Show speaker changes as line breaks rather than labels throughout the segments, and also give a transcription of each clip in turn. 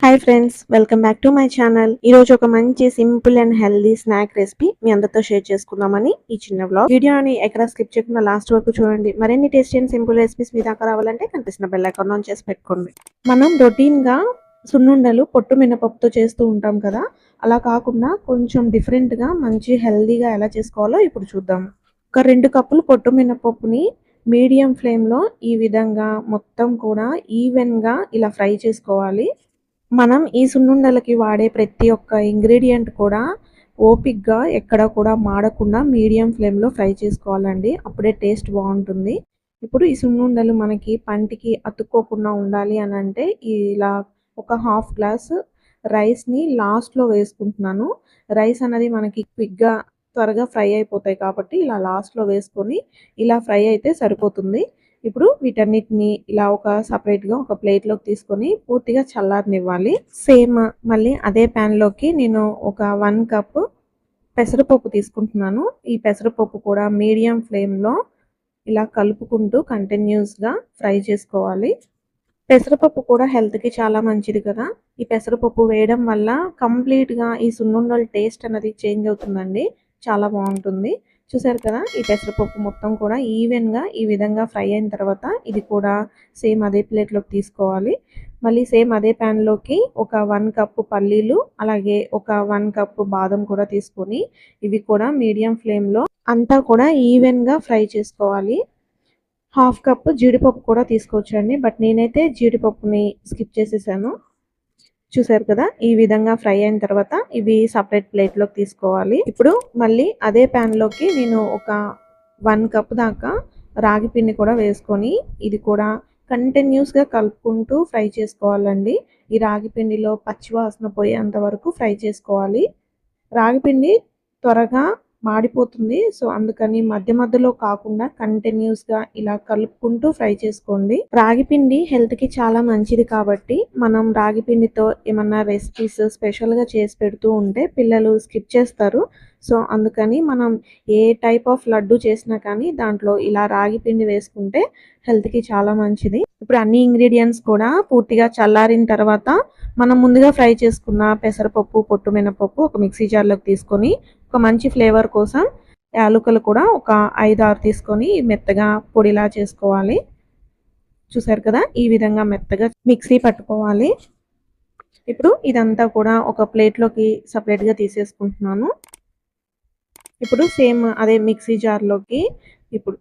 Hi friends, welcome back to my channel. ఈ రోజు ఒక మంచి simple and healthy snack recipe మీ అందరితో షేర్ చేసుకుందామని ఈ చిన్న వ్లాగ్. వీడియోని ఎక్కడ స్కిప్ చేయకుండా లాస్ట్ వరకు చూడండి. మరిన్ని టేస్టీ అండ్ సింపుల్ రెసిపీస్ మీ దాకా రావాలంటే కనిపిస్తున్న బెల్ ఐకాన్ ఆన్ చేసి పెట్టుకోండి. మనం రొటీన్ గా సున్నుండలు పొట్టు మినపప్పుతో చేస్తూ ఉంటాం కదా, అలా కాకుండా కొంచెం డిఫరెంట్ గా మంచి హెల్దీగా ఎలా చేసుకోవాలో ఇప్పుడు చూద్దాం. ఒక 2 కప్పులు పొట్టు మినపప్పుని మీడియం ఫ్లేమ్ లో ఈ విధంగా మొత్తం కూడా ఈవెన్ గా ఇలా ఫ్రై చేసుకోవాలి. మనం ఈ సున్నుండలకి వాడే ప్రతి ఒక్క ఇంగ్రీడియంట్ కూడా ఓపిక్గా ఎక్కడ కూడా మాడకుండా మీడియం ఫ్లేమ్లో ఫ్రై చేసుకోవాలండి. అప్పుడే టేస్ట్ బాగుంటుంది. ఇప్పుడు ఈ సున్నుండలు మనకి పంటికి అతుక్కోకుండా ఉండాలి అని అంటే ఇలా ఒక హాఫ్ గ్లాస్ రైస్ని లాస్ట్లో వేసుకుంటున్నాను. రైస్ అనేది మనకి క్విక్గా త్వరగా ఫ్రై అయిపోతాయి కాబట్టి ఇలా లాస్ట్లో వేసుకొని ఇలా ఫ్రై అయితే సరిపోతుంది. ఇప్పుడు వీటన్నిటిని ఇలా ఒక సపరేట్గా ఒక ప్లేట్లోకి తీసుకొని పూర్తిగా చల్లారనివ్వాలి. సేమ్ మళ్ళీ అదే ప్యాన్లోకి నేను ఒక 1 కప్ పెసరపప్పు తీసుకుంటున్నాను. ఈ పెసరపప్పు కూడా మీడియం ఫ్లేమ్లో ఇలా కలుపుకుంటూ కంటిన్యూస్గా ఫ్రై చేసుకోవాలి. పెసరపప్పు కూడా హెల్త్కి చాలా మంచిది కదా. ఈ పెసరపప్పు వేయడం వల్ల కంప్లీట్గా ఈ సున్నుండల టేస్ట్ అనేది చేంజ్ అవుతుందండి. చాలా బాగుంటుంది. చూసారు కదా, ఈ పెసరపప్పు మొత్తం కూడా ఈవెన్గా ఈ విధంగా ఫ్రై అయిన తర్వాత ఇది కూడా సేమ్ అదే ప్లేట్లోకి తీసుకోవాలి. మళ్ళీ సేమ్ అదే ప్యాన్లోకి ఒక 1 కప్పు పల్లీలు అలాగే ఒక 1 కప్పు బాదం కూడా తీసుకొని ఇవి కూడా మీడియం ఫ్లేమ్లో అంతా కూడా ఈవెన్గా ఫ్రై చేసుకోవాలి. హాఫ్ కప్పు జీడిపప్పు కూడా తీసుకోవచ్చండి, బట్ నేనైతే జీడిపప్పుని స్కిప్ చేసేసాను. చూసారు కదా, ఈ విధంగా ఫ్రై అయిన తర్వాత ఇవి సపరేట్ ప్లేట్లోకి తీసుకోవాలి. ఇప్పుడు మళ్ళీ అదే ప్యాన్లోకి నేను ఒక 1 కప్ దాకా రాగి పిండి కూడా వేసుకొని ఇది కూడా కంటిన్యూస్గా కలుపుకుంటూ ఫ్రై చేసుకోవాలండి. ఈ రాగి పిండిలో పచ్చివాసన పోయేంత వరకు ఫ్రై చేసుకోవాలి. రాగి పిండి త్వరగా మాడిపోతుంది. సో అందుకని మధ్య మధ్యలో కాకుండా కంటిన్యూస్గా ఇలా కలుపుకుంటూ ఫ్రై చేసుకోండి. రాగి పిండి హెల్త్కి చాలా మంచిది కాబట్టి మనం రాగి పిండితో ఏమన్నా రెసిపీస్ స్పెషల్గా చేసి పెడుతూ ఉంటే పిల్లలు స్కిప్ చేస్తారు. సో అందుకని మనం ఏ టైప్ ఆఫ్ లడ్డు చేసినా కానీ దాంట్లో ఇలా రాగి పిండి వేసుకుంటే హెల్త్కి చాలా మంచిది. ఇప్పుడు అన్ని ఇంగ్రీడియంట్స్ కూడా పూర్తిగా చల్లారిన తర్వాత మనం ముందుగా ఫ్రై చేసుకున్న పెసరపప్పు పొట్టు మినపప్పు ఒక మిక్సీ జార్లోకి తీసుకొని ఒక మంచి ఫ్లేవర్ కోసం యాలకులు కూడా ఒక 5-6 తీసుకొని మెత్తగా పొడిలా చేసుకోవాలి. చూసారు కదా, ఈ విధంగా మెత్తగా మిక్సీ పట్టుకోవాలి. ఇప్పుడు ఇదంతా కూడా ఒక ప్లేట్లోకి సపరేట్గా తీసేసుకుంటున్నాను. ఇప్పుడు సేమ్ అదే మిక్సీ జార్లోకి ఇప్పుడు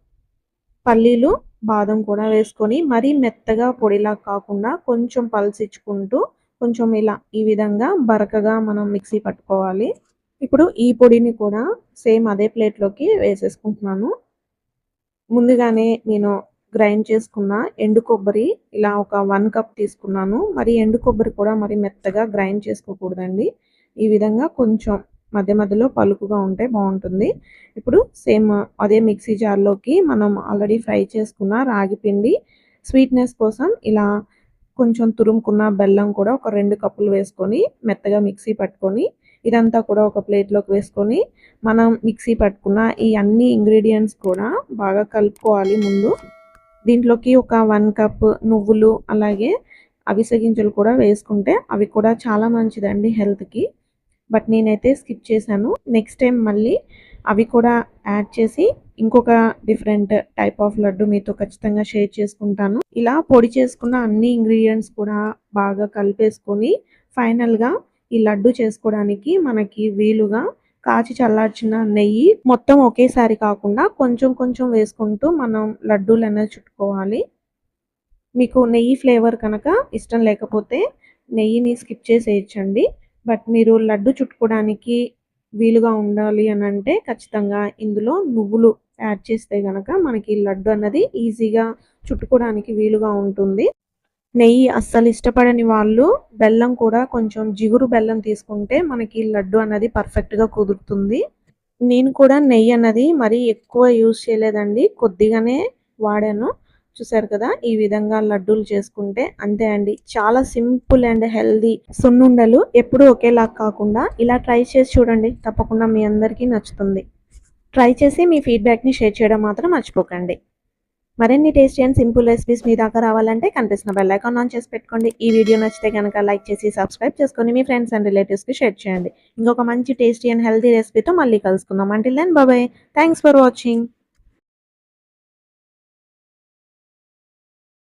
పల్లీలు బాదం కూడా వేసుకొని మరీ మెత్తగా పొడిలా కాకుండా కొంచెం పల్సిచ్చుకుంటూ కొంచెం ఇలా ఈ విధంగా బరకగా మనం మిక్సీ పట్టుకోవాలి. ఇప్పుడు ఈ పొడిని కూడా సేమ్ అదే ప్లేట్లోకి వేసేసుకుంటున్నాను. ముందుగానే నేను గ్రైండ్ చేసుకున్న ఎండు కొబ్బరి ఇలా ఒక 1 కప్ తీసుకున్నాను. మరి ఎండు కొబ్బరి కూడా మరి మెత్తగా గ్రైండ్ చేసుకోకూడదండి. ఈ విధంగా కొంచెం మధ్య మధ్యలో పలుకుగా ఉంటే బాగుంటుంది. ఇప్పుడు సేమ్ అదే మిక్సీ జార్లోకి మనం ఆల్రెడీ ఫ్రై చేసుకున్న రాగి పిండి స్వీట్నెస్ కోసం ఇలా కొంచెం తురుముకున్న బెల్లం కూడా ఒక 2 కప్పులు వేసుకొని మెత్తగా మిక్సీ పట్టుకొని ఇదంతా కూడా ఒక ప్లేట్లోకి వేసుకొని మనం మిక్సీ పట్టుకున్న ఈ అన్ని ఇంగ్రీడియంట్స్ కూడా బాగా కలుపుకోవాలి. ముందు దీంట్లోకి ఒక 1 కప్ నువ్వులు అలాగే అవిసె గింజలు కూడా వేసుకుంటే అవి కూడా చాలా మంచిదండి హెల్త్కి. బట్ నేనైతే స్కిప్ చేశాను. నెక్స్ట్ టైం మళ్ళీ అవి కూడా యాడ్ చేసి ఇంకొక డిఫరెంట్ టైప్ ఆఫ్ లడ్డు మీతో ఖచ్చితంగా షేర్ చేసుకుంటాను. ఇలా పొడి చేసుకున్న అన్ని ఇంగ్రీడియంట్స్ కూడా బాగా కలిపేసుకొని ఫైనల్గా ఈ లడ్డు చేసుకోవడానికి మనకి వీలుగా కాచి చల్లార్చిన నెయ్యి మొత్తం ఒకేసారి కాకుండా కొంచెం కొంచెం వేసుకుంటూ మనం లడ్డూలు అనేది చుట్టుకోవాలి. మీకు నెయ్యి ఫ్లేవర్ కనుక ఇష్టం లేకపోతే నెయ్యిని స్కిప్ చేసేయచ్చండి. బట్ మీరు లడ్డు చుట్టుకోవడానికి వీలుగా ఉండాలి అని అంటే ఖచ్చితంగా ఇందులో నువ్వులు యాడ్ చేస్తే కనుక మనకి లడ్డు అన్నది ఈజీగా చుట్టుకోవడానికి వీలుగా ఉంటుంది. నెయ్యి అస్సలు ఇష్టపడని వాళ్ళు బెల్లం కూడా కొంచెం జిగురు బెల్లం తీసుకుంటే మనకి లడ్డు అన్నది పర్ఫెక్ట్గా కుదురుతుంది. నేను కూడా నెయ్యి అన్నది మరీ ఎక్కువ యూజ్ చేయలేదండి, కొద్దిగానే వాడాను. చూసారు కదా, ఈ విధంగా లడ్డూలు చేసుకుంటే అంతే అండి. చాలా సింపుల్ అండ్ హెల్దీ సున్నుండలు ఎప్పుడూ ఒకేలా కాకుండా ఇలా ట్రై చేసి చూడండి. తప్పకుండా మీ అందరికీ నచ్చుతుంది. ట్రై చేసి మీ ఫీడ్బ్యాక్ని షేర్ చేయడం మాత్రం మర్చిపోకండి. మరిన్ని టేస్టీ అండ్ సింపుల్ రెసిపీస్ మీ దాకా రావాలంటే కనిపిస్తున్న బెల్ ఐకాన్ ఆన్ చేసి పెట్టుకోండి. ఈ వీడియో నచ్చితే కనుక లైక్ చేసి సబ్స్క్రైబ్ చేసుకొని మీ ఫ్రెండ్స్ అండ్ రిలేటివ్స్కి షేర్ చేయండి. ఇంకొక మంచి టేస్టీ అండ్ హెల్తీ రెసిపీతో మళ్ళీ కలుసుకుందాం. Until then bye. Thanks for watching.